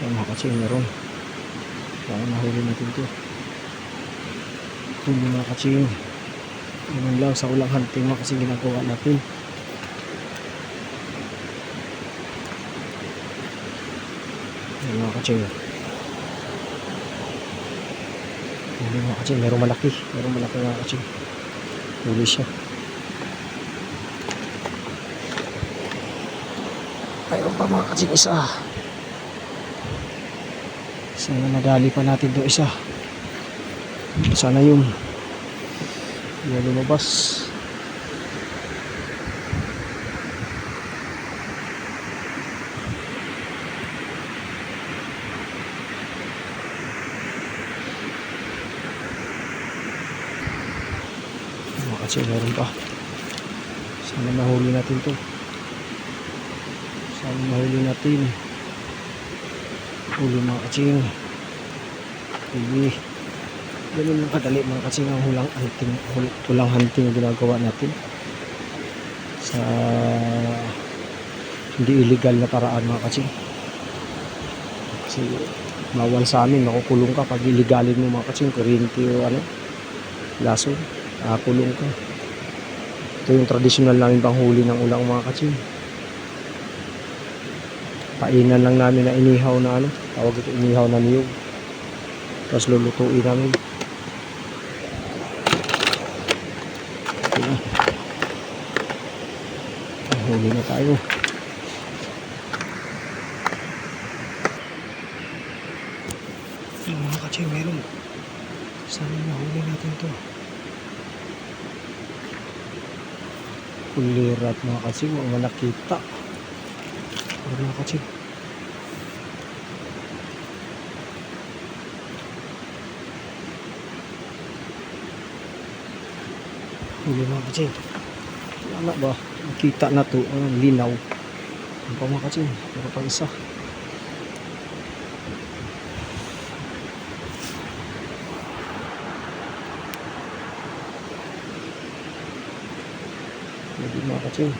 So mga katsing, meron. Baka nahuli natin to. Huli mga katsing. Ganun lang sa ulang hunting mga katsing ginagawa natin. Ayan mga katsing. Huli mga katsing, merong malaki. Merong malaki mga katsing. Huli siya. Mayroon pa mga katsing isa. Sana nadali pa natin to isa. Sana yun. Hindi lumabas. Mga katsing, meron pa. Sana mahuli natin to. Sana mahuli natin. Huli mga katsing. Huli. Ganun lang kadali mga katsing ang hulang hunting na ginagawa natin sa hindi illegal na paraan mga katsing. Kasi bawal sa amin, makukulong ka pag illegalin mo mga katsing, kuryente o ano, lason, kulong ka. Ito yung traditional namin panghuli ng ulang mga katsing. Painan lang namin na inihaw na ano, tawag ito inihaw na niyog. Tapos lulutuin namin. Huli na tayo. Mga katsing, meron. Sana mahuli natin to. Kulirat mga katsing, mga nakita. Mga katsing. Huli mga katsing. Wala ba? Nakita na to. Linaw. Ang pa mga katsing. Pero pang isa. Hindi mga katsing.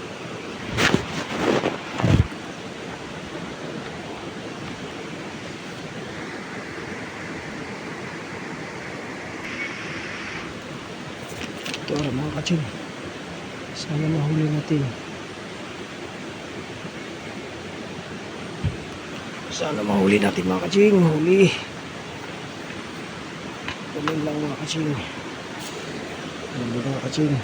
Ito mga katsing. Sana mahuli natin. Sana mahuli natin mga katsing. Mahuli. Kumin lang mga katsing. Mahuli mga katsing.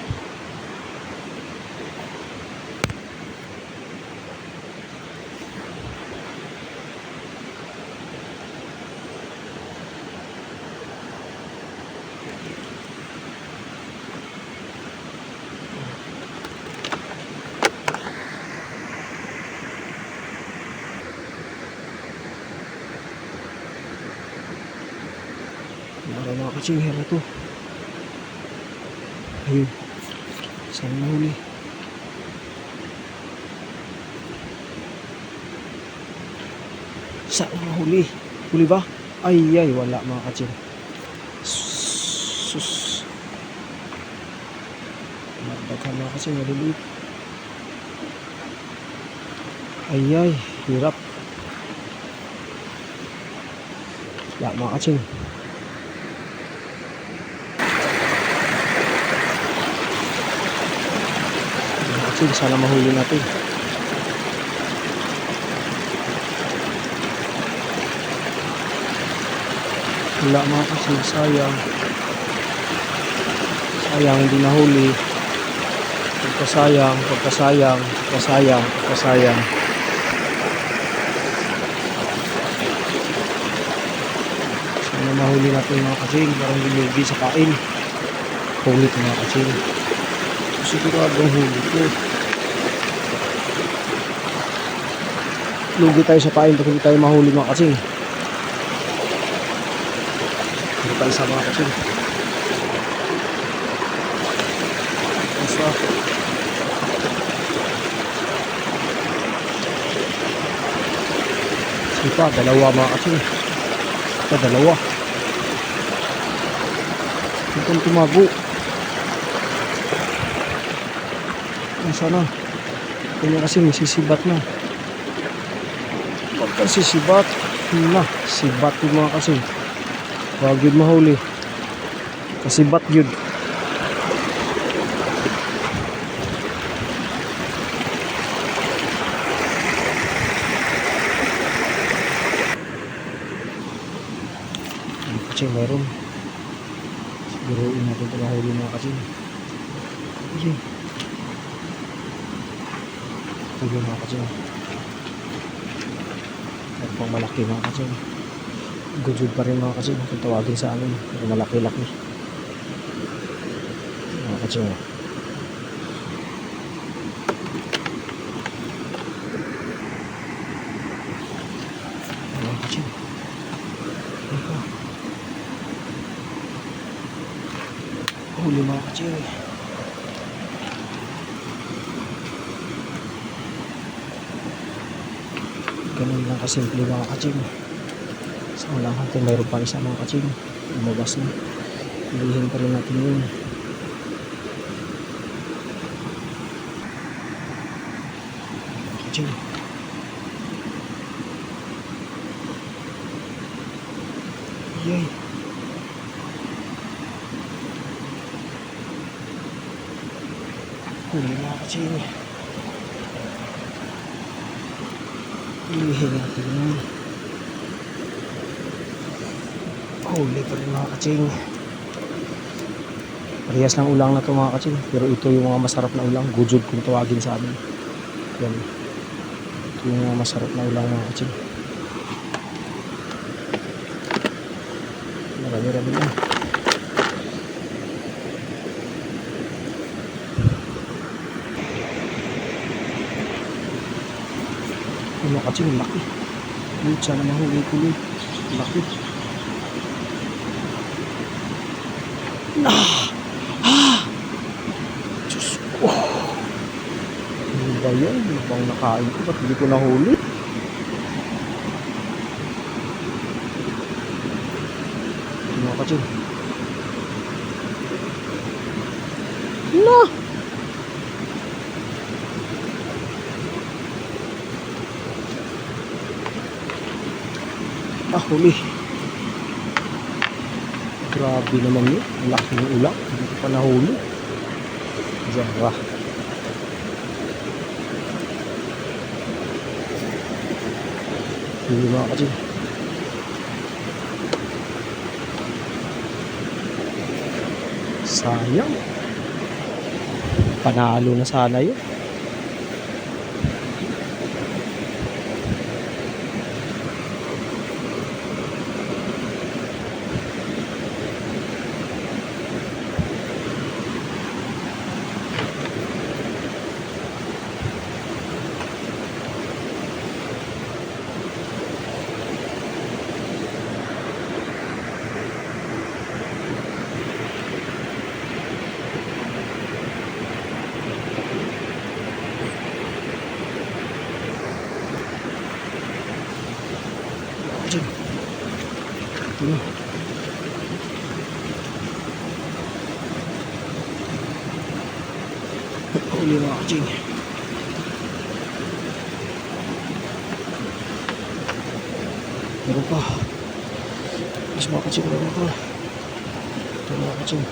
Para mga katsing, hera to. Ayun. Sana mahuli. Sana mahuli. Huli ba? Ay, wala mga katsing. Sus. Magdaghan mga katsing, maliliit. Ay, hirap. Wala mga katsing. Sana mahuli natin. Wala mga katsing, sayang. Sayang, hindi nahuli. Pagkasayang. Sana mahuli natin mga katsing, parang dilugi sa kain. Huli ito mga katsing. Siguradong huli ko. Lugi tayo sa pain pag hindi tayo mahuli mga katsing. Hindi tayo sa mga katsing. Basta. Sipa, dalawa mga katsing. Dalawa. Itong tumago. Sana. Kanya kasi may sisibat na. Huwag kang sisibat. Na, sibat yung mga kasing. Huwag yun mahuli. Kasibat yun. Kasi meron. Siguruin natin ito mahuli mga kasing. Okay. Ito yung mga kasing. At pang malaki mga kasing. Good pa rin mga kasing. Kung tawagin sa amin. Pero malaki-laki. Mga kasing. Mga kasing. Ito. Huli mga kasing. Ganun lang kasimple mga kaching. Sa ulang natin mayroon pa isa mga kaching. Lumabas na. Pilihin pa rin natin yun. Kaching. Yay. Huli mga kaching. Pilihin natin yun. Huli pa rin mga kaching. Parehas ng ulang na ito mga kaching. Pero ito yung mga masarap na ulang. Gujud kung tawagin sa amin. Yan. Ito yung mga masarap na ulang mga kaching. Marami-rami na. Mga kaching, laki. Sana mahuli ko ulit. Laki. Diyos ko. Ano ba yan? Ano bang nakain ko? Ba't hindi ko nahuli? Mga kaching. Huli. Grabe naman yun. Laki ng ulang. Hindi ko pa nahuli. Diyan ba? Huli mga kaching. Sayang. Panalo na sana yun. Ito na. Huli mga kaching. Meron pa. Mas mga kaching meron pa. Ito mga kaching.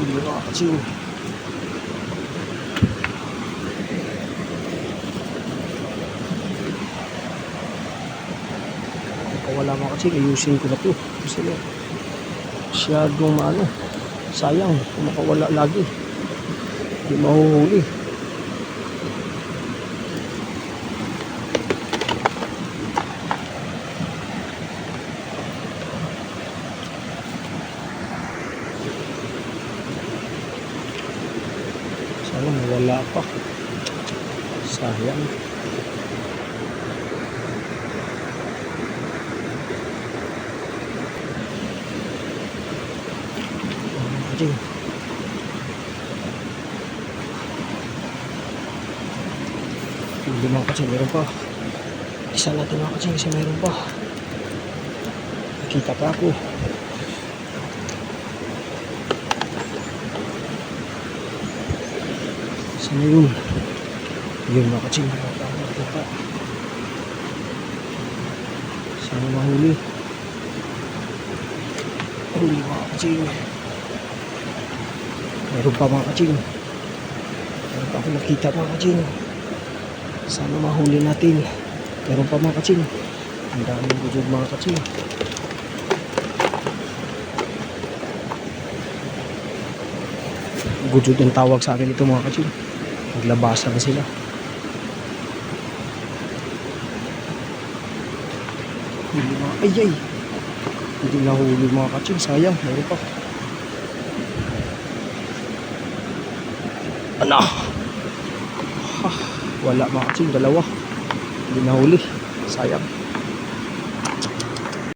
Huli mga kaching. Wala mga kaching, ayusin ko na ito kasi masyadong maano, sayang kung makawala lagi, hindi mahuhuli. Sana mawala pa, sayang. Hindi mga kaching, meron pa. Isa natin mga kaching kasi meron pa. Kita pa ako. Saan yun? Yun mga kaching. Kita. Sana mahuli. Huli mga kaching. Meron pa mga kaching. Meron pa ako nakita mga kaching. Sana mahuli natin. Meron pa mga kaching. Ang daming gudod mga kaching. Gudod ang tawag sa akin ito mga kaching. Naglabasa na sila. Huli mga ay. Hindi nahuli mga kaching. Sayang. Meron pa. Ano? Wala mga kaching. Dalawa. Hindi nahuli. Sayang.